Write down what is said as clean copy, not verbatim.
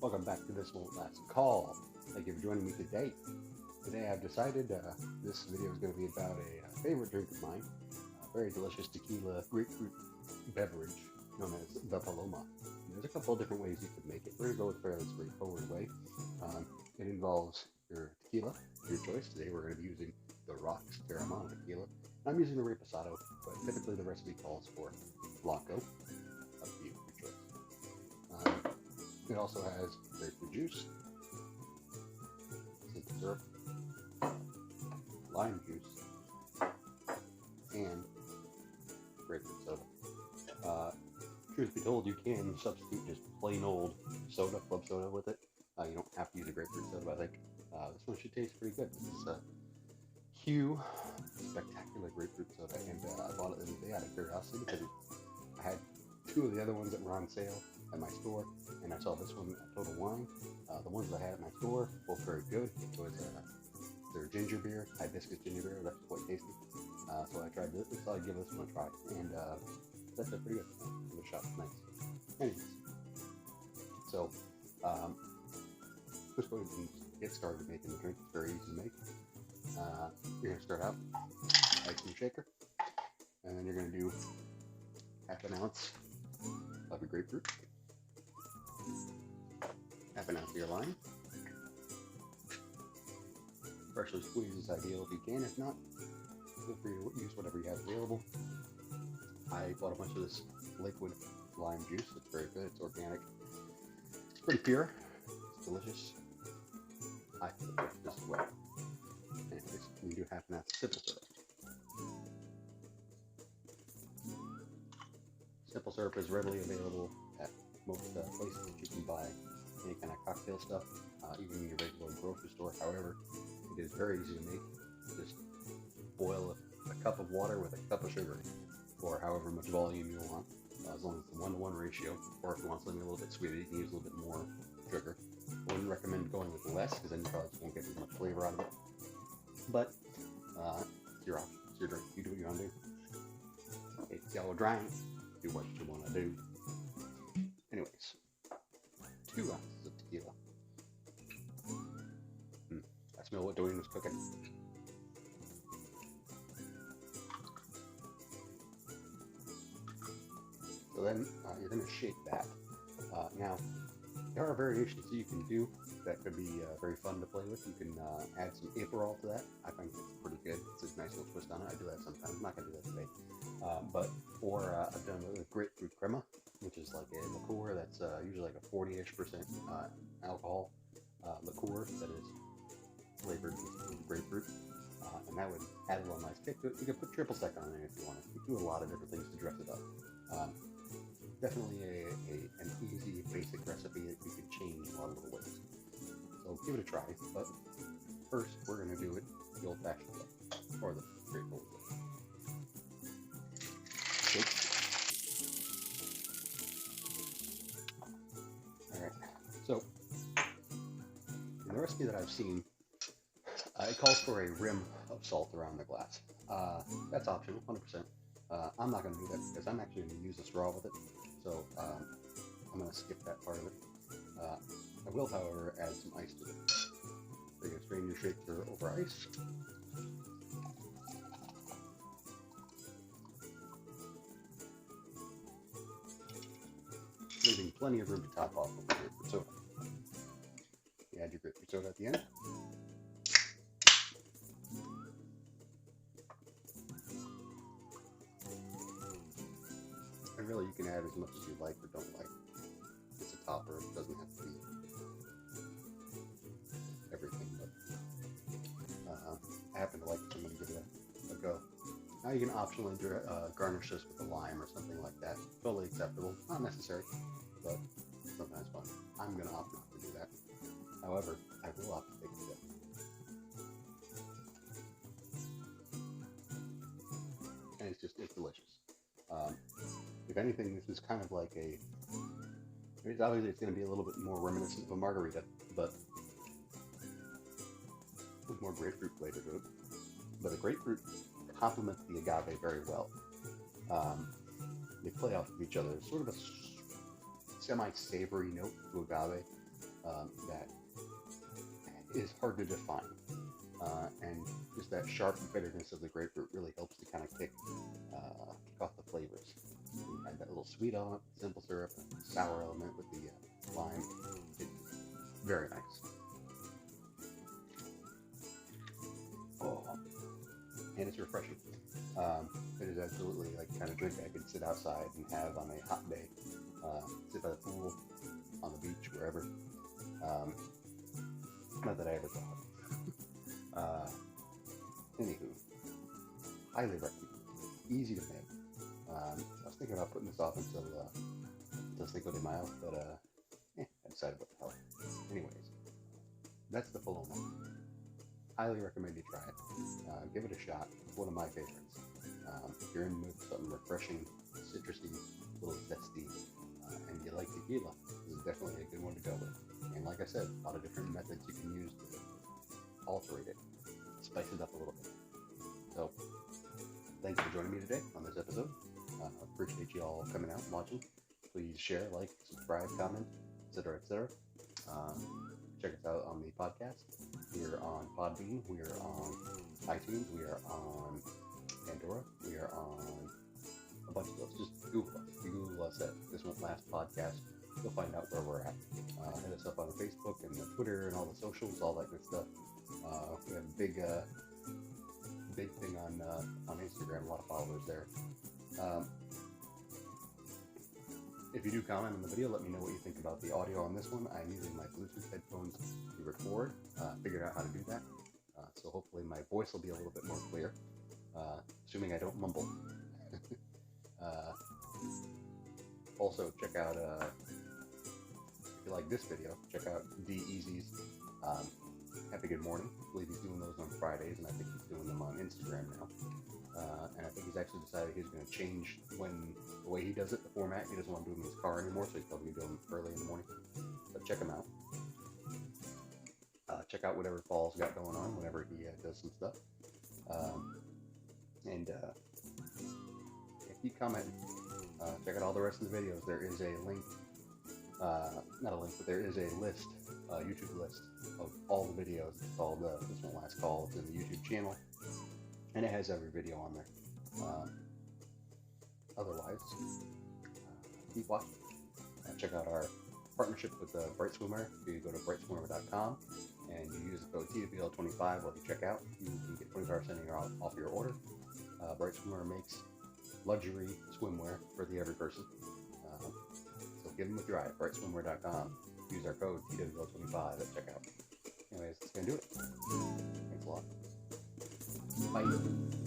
Welcome back to This Won't Last Call. Thank you for joining me today. Today I've decided this video is going to be about a favorite drink of mine, a very delicious tequila grapefruit beverage known as the Paloma. There's a couple of different ways you could make it. We're going to go with a fairly straightforward way. It involves your tequila, your choice. Today we're going to be using the Rocks Terramana tequila. I'm using the Reposado, but typically the recipe calls for Blanco, up to you, your choice. It also has grapefruit juice, simple syrup, lime juice, and grapefruit soda. Truth be told, you can substitute just plain old soda, club soda with it. You don't have to use a grapefruit soda, I think. This one should taste pretty good. This is Q Spectacular Grapefruit Soda, and I bought it the other day out of curiosity because I had two of the other ones that were on sale at my store, and I saw this one at Total Wine. The ones that I had at my store, both very good. So it's their ginger beer, hibiscus ginger beer, that's quite tasty. So I tried this, so I give this one a try, and that's pretty good. Give it a shot, nice. Anyways, so just go ahead and get started making the drink. It's very easy to make. You're gonna start out ice and shaker, and then you're gonna do half an ounce of your grapefruit, half an ounce of your lime. Freshly squeezed is ideal if you can. If not, feel free to use whatever you have available. I bought a bunch of this liquid lime juice. It's very good. It's organic. It's pretty pure. It's delicious. I feel this as well. Anyways, you do half an ounce of simple syrup. Simple syrup is readily available at most places that you can buy any kind of cocktail stuff, even in your regular grocery store. However, it is very easy to make. Just boil a cup of water with a cup of sugar, or however much volume you want, as long as it's a 1-to-1 ratio. Or if you want something a little bit sweeter, you can use a little bit more sugar. I wouldn't recommend going with less, because then you probably won't get as much flavor out of it. But it's your option. It's your drink. You do what you want to do. It's your drink. Do what you want to do. Anyways, 2 ounces of tequila. I smell what Dwayne was cooking. So then you're going to shake that. Now, there are variations that you can do that could be very fun to play with. You can add some Aperol to that. I think it's pretty good. It's a nice little twist on it. I do that sometimes. I'm not going to do that today. I've done it with grapefruit crema, which is like a liqueur that's usually like a 40-ish% alcohol liqueur that is flavored with grapefruit. And that would add a little nice kick to it. You can put triple sec on there if you want. You can do a lot of different things to dress it up. Definitely an easy, basic recipe that you can change in a lot of little ways. So give it a try. But first, we're going to do it the old-fashioned way, or the straightforward way. Shake. All right. So in the recipe that I've seen, it calls for a rim of salt around the glass. That's optional, 100%. I'm not going to do that because I'm actually going to use a straw with it. So I'm going to skip that part of it. I will, however, add some ice to it. So you're going to strain your shaker over ice. Leaving plenty of room to top off with the grapefruit soda. You add your grapefruit soda at the end. And really, you can add as much as you like or don't like. It's a topper. It doesn't have to be everything, but I happen to like it, so I'm going to give it a go. Now you can optionally garnish this with a lime or something like that. Totally acceptable. Not necessary, but sometimes fun. I'm going to opt not to do that. However, I will opt to take a sip. And it's delicious. If anything, this is kind of like obviously it's going to be a little bit more reminiscent of a margarita, but with more grapefruit flavor to it. But the grapefruit complements the agave very well. They play off of each other. It's sort of a semi-savory note to agave, that is hard to define. And just that sharp bitterness of the grapefruit really helps to kind of kick off the flavors. You add that little sweet element, simple syrup, and sour element with the lime. It's very nice. Oh, and it's refreshing. It is absolutely like the kind of drink I could sit outside and have on a hot day. Sit by the pool, on the beach, wherever. Not that I ever thought. Anywho, highly recommend. Easy to make. I was thinking about putting this off until Cinco de Mayo, but I decided what the hell. Anyways, that's the Paloma. Highly recommend you try it. Give it a shot. It's one of my favorites. If you're in the mood for something refreshing, citrusy, a little zesty, and you like tequila, this is definitely a good one to go with. And like I said, a lot of different methods you can use to alter it, spice it up a little bit. So, thanks for joining me today on this episode. Appreciate you all coming out and watching. Please share, like, subscribe, comment, etc., etc. Check us out on the podcast. We are on Podbean. We are on iTunes. We are on Pandora. We are on a bunch of those. Just Google us. If you Google us at This Won't Last Podcast, you'll find out where we're at. Hit us up on Facebook and the Twitter and all the socials, all that good stuff. We have a big thing on Instagram. A lot of followers there. If you do comment on the video, let me know what you think about the audio on this one. I'm using my Bluetooth headphones to record. Figured out how to do that. So hopefully my voice will be a little bit more clear, assuming I don't mumble. Also, check out, if you like this video, check out D Easy's Happy Good Morning. I believe he's doing those on Fridays, and I think he's doing them on Instagram now. And I think he's actually decided he's going to change the way he does it, the format. He doesn't want to do them in his car anymore, so he's probably going to do them early in the morning. But check him out. Check out whatever Paul's got going on whenever he does some stuff. And keep commenting. Check out all the rest of the videos. There is a link, not a link, but there is a list, YouTube list of all the videos. It's called This Won't Last Call. It's in the YouTube channel, and it has every video on there. Otherwise, keep watching. Check out our partnership with Bright Swimwear. If you go to brightswimwear.com and you use the code TWL25 while you check out, you can get 25% off your order. Bright Swimwear makes luxury swimwear for the every person. So give them a try at brightswimwear.com. Use our code TWL25 at checkout. Anyways, that's going to do it. Thanks a lot. Bye.